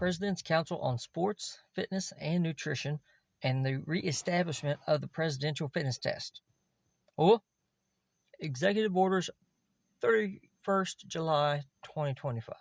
President's Council on Sports, Fitness, and Nutrition, and the reestablishment of the Presidential Fitness Test. Or Executive Orders 31st July 2025.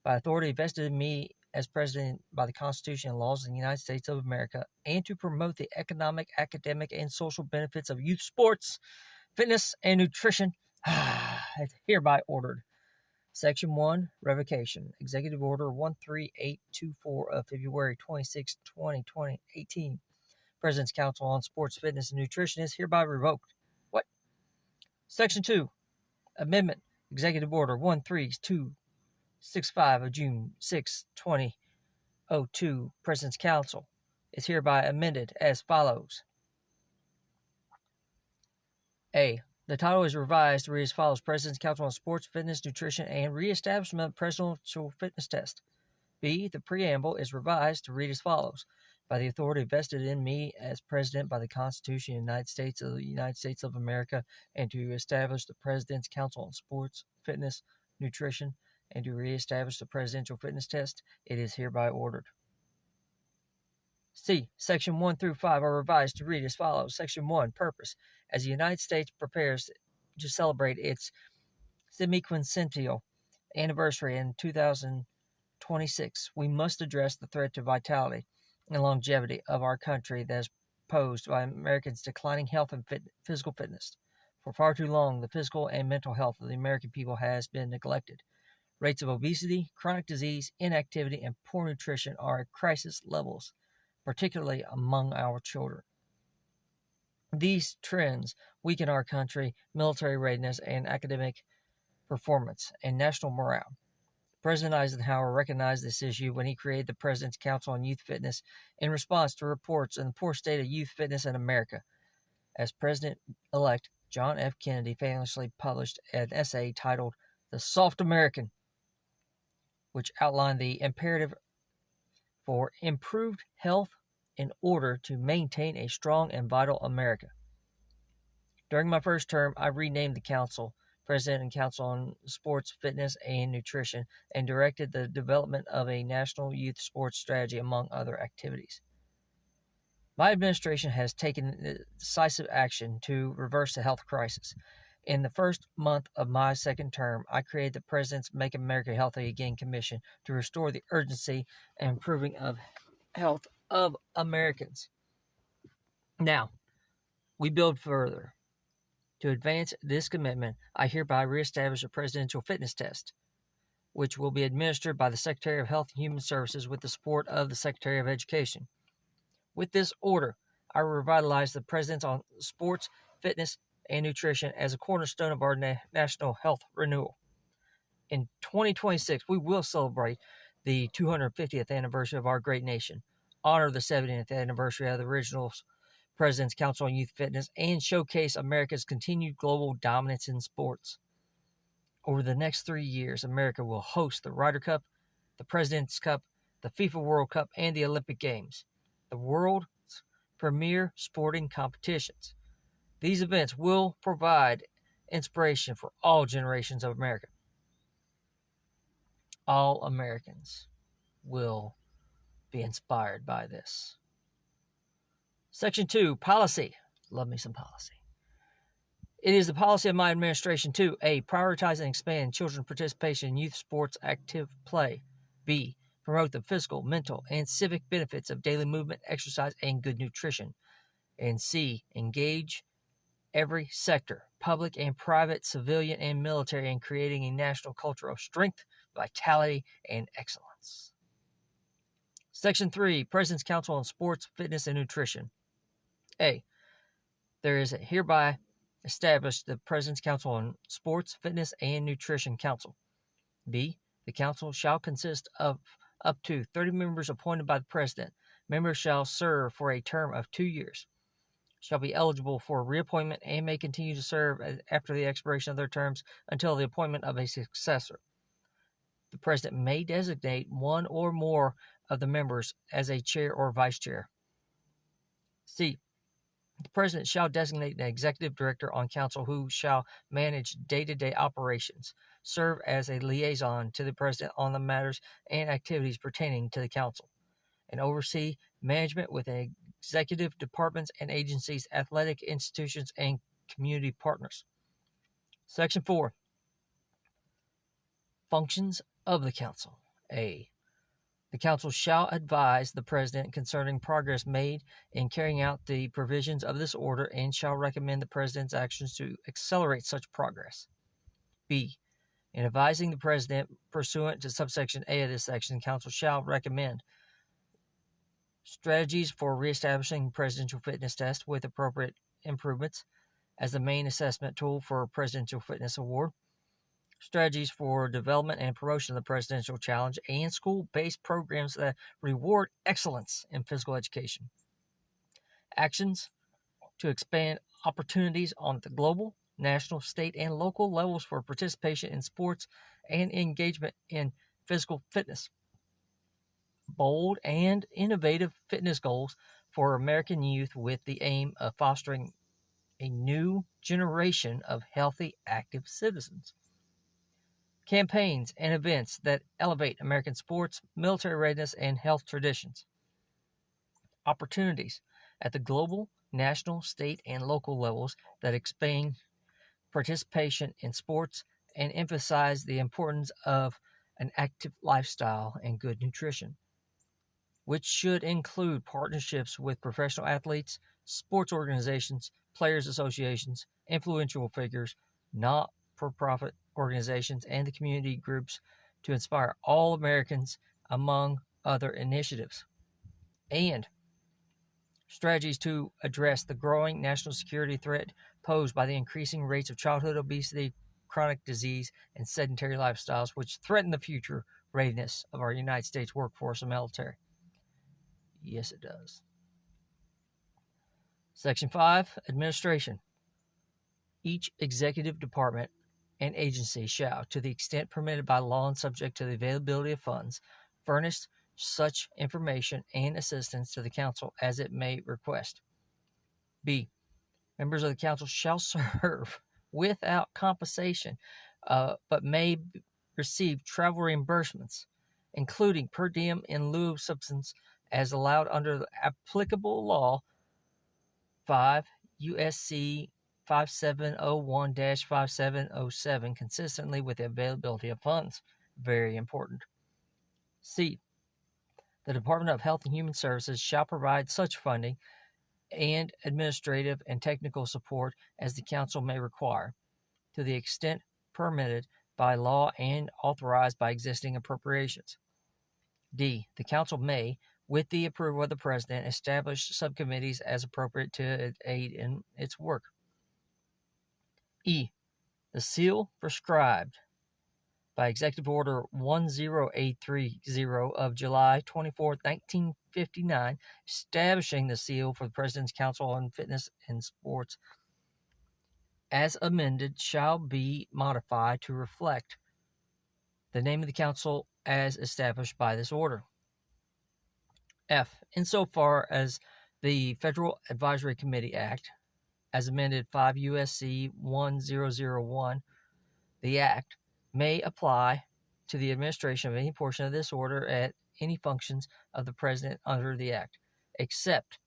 By authority vested in me as President by the Constitution and laws of the United States of America, and to promote the economic, academic, and social benefits of youth sports, fitness, and nutrition, it's hereby ordered. Section 1, Revocation. Executive Order 13824 of February 26, 2018. President's Council on Sports, Fitness, and Nutrition is hereby revoked. What? Section 2, Amendment. Executive Order 13265 of June 6, 2002. President's Council is hereby amended as follows. A. The title is revised to read as follows: President's Council on Sports, Fitness, Nutrition, and Reestablishment of the Presidential Fitness Test. B. The preamble is revised to read as follows: By the authority vested in me as President by the Constitution of the United States of America, and to establish the President's Council on Sports, Fitness, Nutrition, and to reestablish the Presidential Fitness Test, it is hereby ordered. C. Section 1 through 5 are revised to read as follows. Section 1, Purpose. As the United States prepares to celebrate its semiquincentennial anniversary in 2026, we must address the threat to vitality and longevity of our country that is posed by Americans' declining health and physical fitness. For far too long, the physical and mental health of the American people has been neglected. Rates of obesity, chronic disease, inactivity, and poor nutrition are at crisis levels, particularly among our children. These trends weaken our country, military readiness, and academic performance, and national morale. President Eisenhower recognized this issue when he created the President's Council on Youth Fitness in response to reports on the poor state of youth fitness in America. As President-elect, John F. Kennedy famously published an essay titled The Soft American, which outlined the imperative for improved health in order to maintain a strong and vital America. During my first term, I renamed the Council President and Council on Sports, Fitness, and Nutrition, and directed the development of a national youth sports strategy, among other activities. My administration has taken decisive action to reverse the health crisis. In the first month of my second term, I created the President's Make America Healthy Again Commission to restore the urgency and improving of health of Americans. Now, we build further. To advance this commitment, I hereby reestablish a presidential fitness test, which will be administered by the Secretary of Health and Human Services with the support of the Secretary of Education. With this order, I revitalize the President's on Sports, Fitness, and Nutrition as a cornerstone of our national health renewal. In 2026, we will celebrate the 250th anniversary of our great nation, honor the 70th anniversary of the original President's Council on Youth Fitness, and showcase America's continued global dominance in sports. Over the next 3 years, America will host the Ryder Cup, the President's Cup, the FIFA World Cup, and the Olympic Games, the world's premier sporting competitions. These events will provide inspiration for all generations of America. All Americans will be inspired by this. Section 2, Policy. Love me some policy. It is the policy of my administration to A. Prioritize and expand children's participation in youth sports active play. B. Promote the physical, mental, and civic benefits of daily movement, exercise, and good nutrition. And C. Engage every sector, public and private, civilian and military, in creating a national culture of strength, vitality, and excellence. Section 3, President's Council on Sports, Fitness, and Nutrition. A. There is hereby established the President's Council on Sports, Fitness, and Nutrition Council. B. The council shall consist of up to 30 members appointed by the President. Members shall serve for a term of 2 years, shall be eligible for reappointment, and may continue to serve after the expiration of their terms until the appointment of a successor. The President may designate one or more of the members as a chair or vice chair. C. The President shall designate an executive director on council who shall manage day-to-day operations, serve as a liaison to the President on the matters and activities pertaining to the council, and oversee management within executive departments and agencies, athletic institutions, and community partners. Section 4. Functions of the council. A. The council shall advise the President concerning progress made in carrying out the provisions of this order and shall recommend the President's actions to accelerate such progress. B. In advising the President pursuant to subsection A of this section, the council shall recommend strategies for reestablishing the presidential fitness test with appropriate improvements as the main assessment tool for presidential fitness award, strategies for development and promotion of the Presidential Challenge, and school-based programs that reward excellence in physical education. Actions to expand opportunities on the global, national, state, and local levels for participation in sports and engagement in physical fitness. Bold and innovative fitness goals for American youth with the aim of fostering a new generation of healthy, active citizens. Campaigns and events that elevate American sports, military readiness, and health traditions. Opportunities at the global, national, state, and local levels that expand participation in sports and emphasize the importance of an active lifestyle and good nutrition, which should include partnerships with professional athletes, sports organizations, players associations, influential figures, not-for-profit organizations, and the community groups to inspire all Americans, among other initiatives. And strategies to address the growing national security threat posed by the increasing rates of childhood obesity, chronic disease, and sedentary lifestyles, which threaten the future readiness of our United States workforce and military. Yes, it does. Section 5, Administration. Each executive department and agency shall, to the extent permitted by law and subject to the availability of funds, furnish such information and assistance to the council as it may request. B. Members of the council shall serve without compensation, but may receive travel reimbursements, including per diem in lieu of substance, as allowed under the applicable law. 5 USC 5701-5707, consistently with the availability of funds. Very important. C. The Department of Health and Human Services shall provide such funding and administrative and technical support as the council may require, to the extent permitted by law and authorized by existing appropriations. D. The council may, with the approval of the President, establish subcommittees as appropriate to aid in its work. E. The seal prescribed by Executive Order 10830 of July 24, 1959, establishing the seal for the President's Council on Fitness and Sports, as amended, shall be modified to reflect the name of the council as established by this order. F. Insofar as the Federal Advisory Committee Act, as amended 5 USC 1001, the Act may apply to the administration of any portion of this order at any functions of the President under the Act, except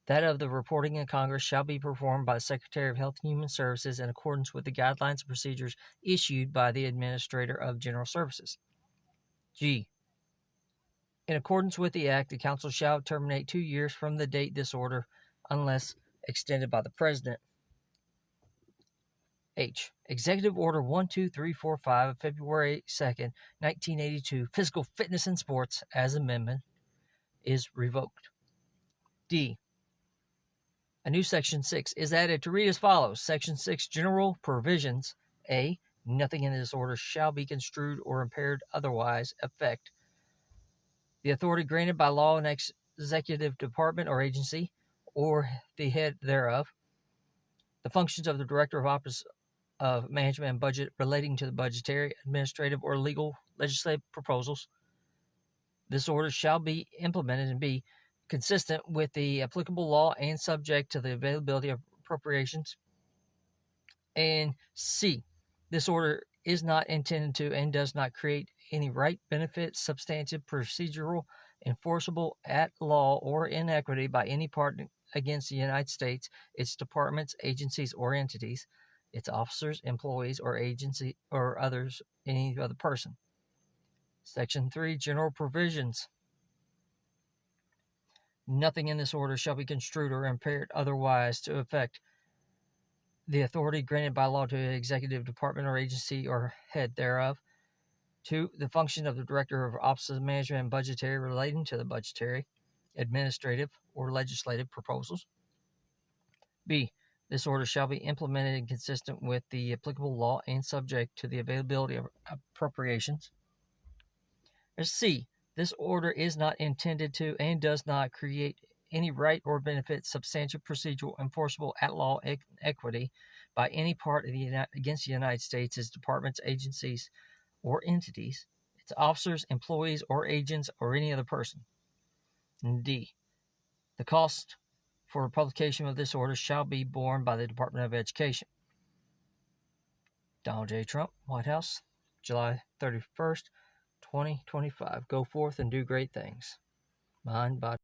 that of the reporting in Congress shall be performed by the Secretary of Health and Human Services in accordance with the guidelines and procedures issued by the Administrator of General Services. G. In accordance with the Act, the Council shall terminate 2 years from the date this order, unless extended by the President. H. Executive Order 12345 of February 2nd, 1982, Physical Fitness in Sports, as amendment, is revoked. D. A new Section 6 is added to read as follows. Section 6, General Provisions. A. Nothing in this order shall be construed or impaired otherwise affect the authority granted by law in executive department or agency, or the head thereof, the functions of the Director of Office of Management and Budget relating to the budgetary, administrative, or legal legislative proposals. This order shall be implemented and be consistent with the applicable law and subject to the availability of appropriations. And C, this order is not intended to and does not create any right, benefit, substantive, procedural, enforceable at law, or inequity by any part against the United States, its departments, agencies, or entities, its officers, employees, or agency, or others, any other person. Section 3, General Provisions. Nothing in this order shall be construed or impaired otherwise to affect the authority granted by law to the executive department or agency or head thereof. 2. The function of the director of offices of management and budgetary relating to the budgetary, administrative, or legislative proposals. B. This order shall be implemented and consistent with the applicable law and subject to the availability of appropriations. C. This order is not intended to and does not create any right or benefit, substantial, procedural, enforceable at law, equity by any part of against the United States, its departments, agencies, or entities, its officers, employees, or agents, or any other person. And D. The cost for publication of this order shall be borne by the Department of Education. Donald J. Trump, White House, July 31st, 2025. Go forth and do great things. Mind, body.